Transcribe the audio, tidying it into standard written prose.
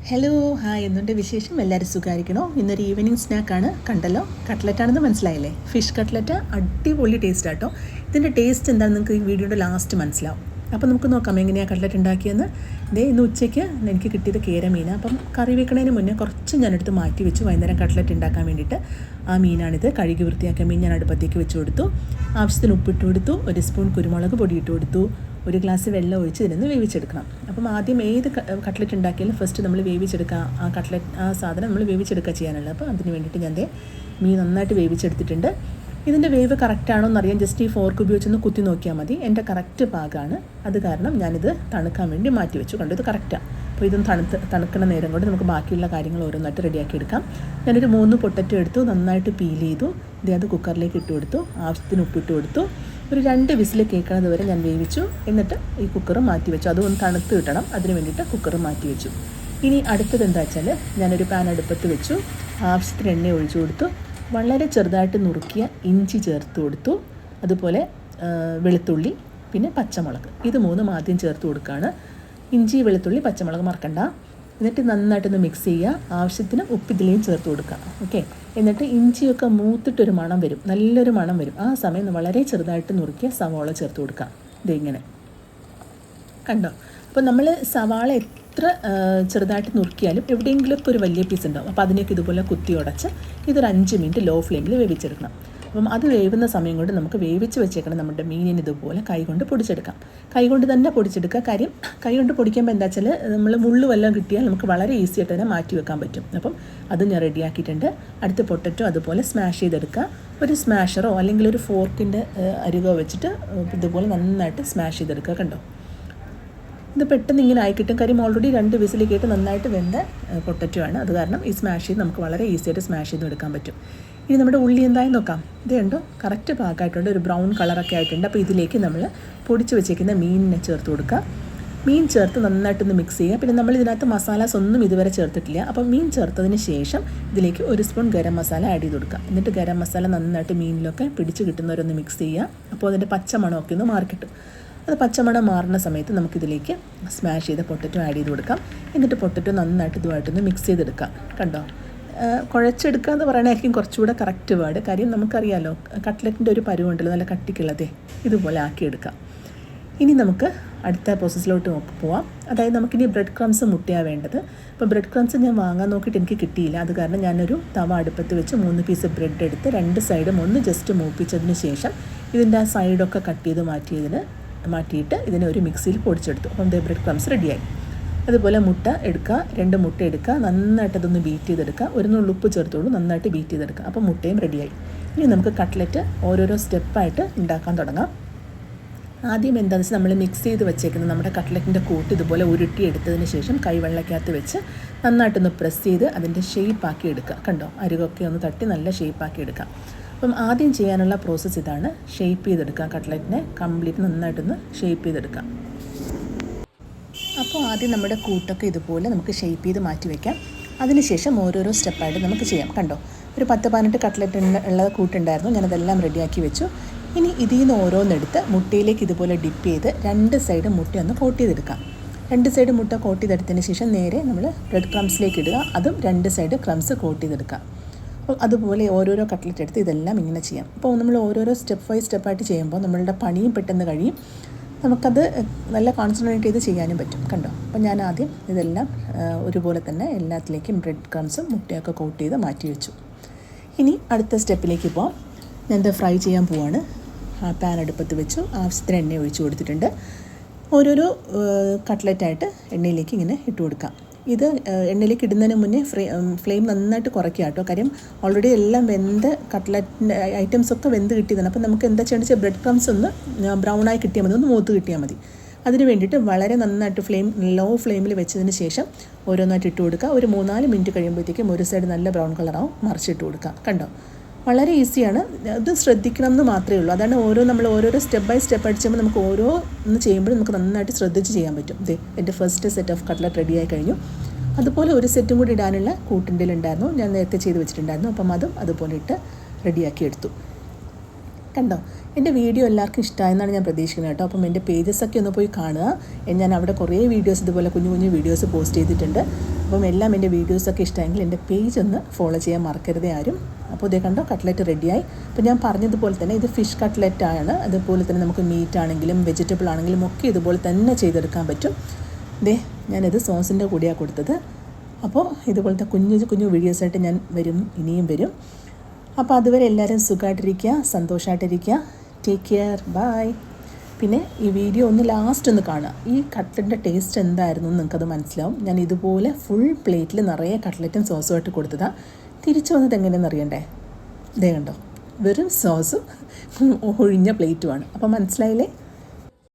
Hello hi എന്തുണ്ട് വിശേഷം? എല്ലാവരും സുഖമായിരിക്കണോ? ഇന്നൊരു ഈവനിങ് സ്നാക്കാണ്. കണ്ടല്ലോ, കട്ട്ലറ്റാണെന്ന് മനസ്സിലായില്ലേ? ഫിഷ് കട്ട്ലറ്റ് അടിപൊളി ടേസ്റ്റ് ആട്ടോ. ഇതിൻ്റെ ടേസ്റ്റ് എന്താണെന്ന് നിങ്ങൾക്ക് ഈ വീഡിയോയുടെ ലാസ്റ്റ് മനസ്സിലാവും. അപ്പോൾ നമുക്ക് നോക്കാം എങ്ങനെയാണ് കട്ട്ലറ്റ് ഉണ്ടാക്കിയെന്ന്. ഇന്ന് ഉച്ചയ്ക്ക് എനിക്ക് കിട്ടിയത് കേരമീന. അപ്പം കറി വെക്കണതിന് മുന്നേ കുറച്ച് ഞാനെടുത്ത് മാറ്റി വെച്ചു വൈകുന്നേരം കട്ട്ലറ്റ് ഉണ്ടാക്കാൻ വേണ്ടിയിട്ട്. ആ മീനാണിത്. കഴുകി വൃത്തിയാക്കിയ മീൻ ഞാൻ അടുപ്പത്തേക്ക് വെച്ച് കൊടുത്തു. ആവശ്യത്തിന് ഉപ്പിട്ട് കൊടുത്തു. 1 സ്പൂൺ കുരുമുളക് പൊടി ഇട്ട് കൊടുത്തു. 1 ഗ്ലാസ് വെള്ളം ഒഴിച്ച് ഇതിന് വേവിച്ചെടുക്കണം. അപ്പം ആദ്യം ഏത് കട്ട്ലറ്റ് ഉണ്ടാക്കിയാലും ഫസ്റ്റ് നമ്മൾ വേവിച്ചെടുക്കുക. ആ സാധനം നമ്മൾ വേവിച്ചെടുക്കുക ചെയ്യാനുള്ളത്. അപ്പോൾ അതിന് വേണ്ടിയിട്ട് ഞാൻ മീൻ നന്നായിട്ട് വേവിച്ചെടുത്തിട്ടുണ്ട്. ഇതിൻ്റെ വേവ് കറക്റ്റാണോ എന്നറിയാൻ ജസ്റ്റ് ഈ ഫോർക്ക് ഉപയോഗിച്ചൊന്ന് കുത്തി നോക്കിയാൽ മതി. എൻ്റെ കറക്റ്റ് പാകമാണ്. അത് കാരണം ഞാനിത് തണുക്കാൻ വേണ്ടി മാറ്റി വെച്ചു. കണ്ടു, ഇത് കറക്റ്റാണ്. അപ്പോൾ ഇതൊന്ന് തണുക്കുന്ന നേരം കൊണ്ട് നമുക്ക് ബാക്കിയുള്ള കാര്യങ്ങൾ ഓരോന്നായിട്ട് റെഡിയാക്കി എടുക്കാം. ഞാനൊരു 3 പൊട്ടറ്റോ എടുത്തു, നന്നായിട്ട് പീൽ ചെയ്തു. അത് കുക്കറിലേക്ക് ഇട്ട് കൊടുത്തു. ആവശ്യത്തിന് ഉപ്പിട്ട് കൊടുത്തു. ഒരു 2 വിസിൽ കേൾക്കുന്നത് വരെ ഞാൻ വേവിച്ചു. എന്നിട്ട് ഈ കുക്കർ മാറ്റി വെച്ചു. അതൊന്ന് തണുത്ത് കിട്ടണം, അതിന് വേണ്ടിയിട്ട് കുക്കർ മാറ്റി വെച്ചു. ഇനി അടുത്തത് എന്താ വെച്ചാൽ ഞാനൊരു പാൻ അടുപ്പത്ത് വെച്ചു. ആവശ്യത്തിന് എണ്ണ ഒഴിച്ചു കൊടുത്തു. വളരെ ചെറുതായിട്ട് നുറുക്കിയ ഇഞ്ചി ചേർത്ത് കൊടുത്തു. അതുപോലെ വെളുത്തുള്ളി, പിന്നെ പച്ചമുളക്, ഇത് 3 ആദ്യം ചേർത്ത് കൊടുക്കുകയാണ്. ഇഞ്ചി, വെളുത്തുള്ളി, പച്ചമുളക് മറക്കണ്ട. എന്നിട്ട് നന്നായിട്ടൊന്ന് മിക്സ് ചെയ്യുക. ആവശ്യത്തിന് ഉപ്പ് ഇതിലേയും ചേർത്ത് കൊടുക്കുക. ഓക്കെ. എന്നിട്ട് ഇഞ്ചിയൊക്കെ മൂത്തിട്ടൊരു മണം വരും, നല്ലൊരു മണം വരും. ആ സമയം വളരെ ചെറുതായിട്ട് നുറുക്കിയ സവാള ചേർത്ത് കൊടുക്കുക. ഇതിങ്ങനെ കണ്ടോ. അപ്പോൾ നമ്മൾ സവാള എത്ര ചെറുതായിട്ട് നുറുക്കിയാലും എവിടെയെങ്കിലുമൊക്കെ ഒരു വലിയ പീസ് ഉണ്ടാവും. അപ്പോൾ അതിനൊക്കെ ഇതുപോലെ കുത്തി ഉടച്ച് ഇതൊരു 5 മിനിറ്റ് ലോ ഫ്ലെയിമിൽ വേവിച്ചെടുക്കണം. അപ്പം അത് വേവുന്ന സമയം കൊണ്ട് നമുക്ക് വേവിച്ച് വെച്ചേക്കണം നമ്മുടെ മീനിന് ഇതുപോലെ കൈകൊണ്ട് പൊടിച്ചെടുക്കാം. കൈകൊണ്ട് തന്നെ പൊടിച്ചെടുക്കുക. കാര്യം കൈകൊണ്ട് പൊടിക്കുമ്പോൾ എന്താ വെച്ചാൽ നമ്മൾ മുള്ളു വല്ലതും കിട്ടിയാൽ നമുക്ക് വളരെ ഈസി ആയിട്ട് തന്നെ മാറ്റി വെക്കാൻ പറ്റും. അപ്പം അത് ഞാൻ റെഡിയാക്കിയിട്ടുണ്ട്. അടുത്ത പൊട്ടറ്റോ അതുപോലെ സ്മാഷ് ചെയ്തെടുക്കുക. ഒരു സ്മാഷറോ അല്ലെങ്കിൽ ഒരു ഫോർക്കിൻ്റെ അരികോ വെച്ചിട്ട് ഇതുപോലെ നന്നായിട്ട് സ്മാഷ് ചെയ്തെടുക്കുക. കണ്ടോ, ഇത് പെട്ടെന്ന് ഇങ്ങനെ ആയി കിട്ടും. കാര്യം ഓൾറെഡി 2 വിസിൽ കേട്ട് നന്നായിട്ട് വെന്ത പൊട്ടറ്റോ ആണ്. അത് കാരണം ഈ സ്മാഷ് ചെയ്ത് നമുക്ക് വളരെ ഈസി ആയിട്ട് സ്മാഷ് ചെയ്ത് എടുക്കാൻ പറ്റും. ഇനി നമ്മുടെ ഉള്ളി എന്തായി നോക്കാം. ഇത് കണ്ടോ, കറക്റ്റ് പാകമായിട്ടുണ്ട്. ഒരു ബ്രൗൺ കളറൊക്കെ ആയിട്ടുണ്ട്. അപ്പോൾ ഇതിലേക്ക് നമ്മൾ പൊടിച്ച് വെച്ചേക്കുന്ന മീനിനെ ചേർത്ത് കൊടുക്കുക. മീൻ ചേർത്ത് നന്നായിട്ടൊന്ന് മിക്സ് ചെയ്യുക. പിന്നെ നമ്മൾ ഇതിനകത്ത് മസാലാസ് ഒന്നും ഇതുവരെ ചേർത്തിട്ടില്ല. അപ്പോൾ മീൻ ചേർത്തതിന് ശേഷം ഇതിലേക്ക് 1 സ്പൂൺ ഗരം മസാല ആഡ് ചെയ്ത് കൊടുക്കുക. എന്നിട്ട് ഗരം മസാല നന്നായിട്ട് മീനിലൊക്കെ പിടിച്ച് കിട്ടുന്നവരൊന്ന് മിക്സ് ചെയ്യുക. അപ്പോൾ അതിൻ്റെ പച്ചമണമൊക്കെ ഒന്ന് മാറിക്കിട്ടും. അത് പച്ചമണം മാറുന്ന സമയത്ത് നമുക്കിതിലേക്ക് സ്മാഷ് ചെയ്ത പൊട്ടറ്റോ ആഡ് ചെയ്ത് കൊടുക്കാം. എന്നിട്ട് പൊട്ടറ്റോ നന്നായിട്ട് ഇതുമായിട്ടൊന്ന് മിക്സ് ചെയ്തെടുക്കാം. കണ്ടോ, കുഴച്ചെടുക്കുക എന്ന് പറയണതായിരിക്കും കുറച്ചുകൂടെ കറക്റ്റ് വേർഡ്. കാര്യം നമുക്കറിയാമല്ലോ കട്ട്ലറ്റിൻ്റെ ഒരു പരുവുണ്ടല്ലോ, നല്ല കട്ടിക്കുള്ളതേ, ഇതുപോലെ ആക്കിയെടുക്കാം. ഇനി നമുക്ക് അടുത്ത പ്രോസസ്സിലോട്ട് പോവാം. അതായത് നമുക്കിനി ബ്രെഡ് ക്രംസ് മുട്ടയാണ് വേണ്ടത്. അപ്പോൾ ബ്രെഡ് ക്രംസ് ഞാൻ വാങ്ങാൻ നോക്കിയിട്ട് എനിക്ക് കിട്ടിയില്ല. അത് കാരണം ഞാനൊരു തവ അടുപ്പത്ത് വെച്ച് 3 പീസ് ബ്രെഡ് എടുത്ത് 2 സൈഡും ഒന്ന് ജസ്റ്റ് മൂപ്പിച്ചതിന് ശേഷം ഇതിൻ്റെ ആ സൈഡൊക്കെ കട്ട് ചെയ്ത് മാറ്റിയിട്ട് ഇതിനെ ഒരു മിക്സിയിൽ പൊടിച്ചെടുത്തു. അപ്പം ബ്രെഡ് ക്രംസ് റെഡിയായി. അതുപോലെ മുട്ട എടുക്കുക, 2 മുട്ട എടുക്കുക, നന്നായിട്ട് അതൊന്ന് ബീറ്റ് ചെയ്തെടുക്കുക. 1 നുള്ളു ഉപ്പ് ചേർത്തോളൂ, നന്നായിട്ട് ബീറ്റ് ചെയ്തെടുക്കുക. അപ്പോൾ മുട്ടയും റെഡിയായി. ഇനി നമുക്ക് കട്ട്ലറ്റ് ഓരോരോ സ്റ്റെപ്പായിട്ട് ഉണ്ടാക്കാൻ തുടങ്ങാം. ആദ്യം എന്താണെന്ന് വെച്ചാൽ നമ്മൾ മിക്സ് ചെയ്ത് വെച്ചേക്കുന്നത് നമ്മുടെ കട്ട്ലറ്റിൻ്റെ കൂട്ട് ഇതുപോലെ ഉരുട്ടി എടുത്തതിന് ശേഷം കൈവെള്ളക്കകത്ത് വെച്ച് നന്നായിട്ടൊന്ന് പ്രസ് ചെയ്ത് അതിൻ്റെ ഷേപ്പാക്കി എടുക്കുക. കണ്ടോ, അരികൊക്കെ ഒന്ന് തട്ടി നല്ല ഷേപ്പാക്കി എടുക്കുക. അപ്പം ആദ്യം ചെയ്യാനുള്ള പ്രോസസ്സ് ഇതാണ്. ഷേപ്പ് ചെയ്തെടുക്കുക. കട്ട്ലറ്റിനെ കംപ്ലീറ്റ് നന്നായിട്ടൊന്ന് ഷേപ്പ് ചെയ്തെടുക്കാം. അപ്പോൾ ആദ്യം നമ്മുടെ കൂട്ടൊക്കെ ഇതുപോലെ നമുക്ക് ഷേപ്പ് ചെയ്ത് മാറ്റി വയ്ക്കാം. അതിനുശേഷം ഓരോരോ സ്റ്റെപ്പായിട്ട് നമുക്ക് ചെയ്യാം. കണ്ടോ, ഒരു 10-18 കട്ട്ലറ്റ് ഉള്ള കൂട്ടുണ്ടായിരുന്നു. ഞാനതെല്ലാം റെഡിയാക്കി വെച്ചു. ഇനി ഇതിൽ നിന്ന് ഓരോന്നെടുത്ത് മുട്ടയിലേക്ക് ഇതുപോലെ ഡിപ്പ് ചെയ്ത് 2 സൈഡ് മുട്ടയൊന്ന് കോട്ട് ചെയ്തെടുക്കാം. 2 സൈഡ് മുട്ട കോട്ട് ചെയ്തെടുത്തതിന് ശേഷം നേരെ നമ്മൾ ബ്രെഡ് ക്രംസിലേക്ക് ഇടുക. അതും 2 സൈഡ് ക്രംസ് കോട്ട് ചെയ്തെടുക്കാം. അപ്പോൾ അതുപോലെ ഓരോരോ കട്ട്ലറ്റ് എടുത്ത് ഇതെല്ലാം ഇങ്ങനെ ചെയ്യാം. അപ്പോൾ നമ്മൾ ഓരോരോ സ്റ്റെപ്പ് ബൈ സ്റ്റെപ്പായിട്ട് ചെയ്യുമ്പോൾ നമ്മളുടെ പണിയും പെട്ടെന്ന് കഴിയും. നമുക്കത് നല്ല കോൺസെൻട്രേറ്റ് ചെയ്ത് ചെയ്യാനും പറ്റും. കണ്ടോ, അപ്പോൾ ഞാൻ ആദ്യം ഇതെല്ലാം ഒരുപോലെ തന്നെ എല്ലാത്തിലേക്കും ബ്രെഡ് ക്രംസും മുട്ടയൊക്കെ കോട്ട് ചെയ്ത് മാറ്റി വെച്ചു. ഇനി അടുത്ത സ്റ്റെപ്പിലേക്ക് പോകാം. ഞാനത് ഫ്രൈ ചെയ്യാൻ പോവാണ്. പാൻ അടുപ്പത്ത് വെച്ചു. ആവശ്യത്തിന് എണ്ണ ഒഴിച്ച് കൊടുത്തിട്ടുണ്ട്. ഓരോരോ കട്ട്ലറ്റായിട്ട് എണ്ണയിലേക്ക് ഇങ്ങനെ ഇട്ട് കൊടുക്കാം. ഇത് എണ്ണയിലേക്ക് ഇടുന്നതിന് മുന്നേ ഫ്ലെയിം നന്നായിട്ട് കുറയ്ക്കുക കേട്ടോ. കാര്യം ഓൾറെഡി എല്ലാം വെന്ത് കട്ട്ലറ്റിൻ്റെ ഐറ്റംസൊക്കെ വെന്ത് കിട്ടിയതാണ്. അപ്പോൾ നമുക്ക് എന്താ ചെയ്യേണ്ടത് വെച്ചാൽ ബ്രെഡ് ക്രംസ് ഒന്ന് ബ്രൗണായി കിട്ടിയാൽ മതി, ഒന്ന് മൂത്ത് കിട്ടിയാൽ മതി. അതിന് വേണ്ടിയിട്ട് വളരെ നന്നായിട്ട് ലോ ഫ്ലെയിമിൽ വെച്ചതിന് ശേഷം ഓരോന്നായിട്ട് ഇട്ട് കൊടുക്കുക. ഒരു 3-4 മിനിറ്റ് കഴിയുമ്പോഴത്തേക്കും ഒരു സൈഡ് നല്ല ബ്രൗൺ കളറാവും, മറിച്ചിട്ട് കൊടുക്കുക. കണ്ടോ, വളരെ ഈസിയാണ്. ഇത് ശ്രദ്ധിക്കണം എന്ന് മാത്രമേ ഉള്ളൂ. അതാണ് നമ്മൾ ഓരോരോ സ്റ്റെപ്പ് ബൈ സ്റ്റെപ്പ് അടിച്ചുമ്പോൾ നമുക്ക് ഓരോന്ന് ചെയ്യുമ്പോഴും നമുക്ക് നന്നായിട്ട് ശ്രദ്ധിച്ച് ചെയ്യാൻ പറ്റും. എൻ്റെ ഫസ്റ്റ് സെറ്റ് ഓഫ് കട്ട്ലറ്റ് റെഡിയായി കഴിഞ്ഞു. അതുപോലെ ഒരു സെറ്റും കൂടി ഇടാനുള്ള കൂട്ടിൻ്റെ ഉണ്ടായിരുന്നു, ഞാൻ നേരത്തെ ചെയ്ത് വെച്ചിട്ടുണ്ടായിരുന്നു. അപ്പം അതും അതുപോലെ ഇട്ട് റെഡിയാക്കി എടുത്തു. കണ്ടോ, എൻ്റെ വീഡിയോ എല്ലാവർക്കും ഇഷ്ടമായെന്നാണ് ഞാൻ പ്രതീക്ഷിക്കുന്നത് കേട്ടോ. അപ്പം എൻ്റെ പേജസൊക്കെ ഒന്ന് പോയി കാണുക. ഞാൻ അവിടെ കുറേ വീഡിയോസ് ഇതുപോലെ കുഞ്ഞു കുഞ്ഞു വീഡിയോസ് പോസ്റ്റ് ചെയ്തിട്ടുണ്ട്. അപ്പം എല്ലാം എൻ്റെ വീഡിയോസൊക്കെ ഇഷ്ടമെങ്കിൽ എൻ്റെ പേജ് ഒന്ന് ഫോളോ ചെയ്യാൻ മറക്കരുതേ ആരും. അപ്പോൾ ഇതേ കണ്ടോ, കട്ട്ലറ്റ് റെഡിയായി. അപ്പോൾ ഞാൻ പറഞ്ഞതുപോലെ തന്നെ ഇത് ഫിഷ് കട്ട്ലറ്റാണ്. അതുപോലെ തന്നെ നമുക്ക് മീറ്റ് ആണെങ്കിലും വെജിറ്റബിൾ ആണെങ്കിലും ഒക്കെ ഇതുപോലെ തന്നെ ചെയ്തെടുക്കാൻ പറ്റും. ഞാനിത് സോസിൻ്റെ കൂടെയാണ് കൊടുത്തത്. അപ്പോൾ ഇതുപോലത്തെ കുഞ്ഞു കുഞ്ഞു വീഡിയോസായിട്ട് ഞാൻ ഇനിയും വരും. അപ്പോൾ അതുവരെ എല്ലാവരും സുഖമായിട്ടിരിക്കുക, സന്തോഷമായിട്ടിരിക്കുക. Take care, bye. പിന്നെ ഈ വീഡിയോ ഒന്ന് ലാസ്റ്റ് ഒന്ന് കാണുക. ഈ കട്ട്ലറ്റിൻ്റെ ടേസ്റ്റ് എന്തായിരുന്നു എന്ന് നിങ്ങൾക്കത് മനസ്സിലാവും. ഞാൻ ഇതുപോലെ ഫുൾ പ്ലേറ്റിൽ നിറയെ കട്ട്ലറ്റും സോസുമായിട്ട് കൊടുത്തതാണ്. തിരിച്ചു വന്നത് എങ്ങനെയെന്ന് അറിയണ്ടേ? കണ്ടോ, വെറും സോസും ഒഴിഞ്ഞ പ്ലേറ്റുമാണ്. അപ്പോൾ മനസ്സിലായില്ലേ?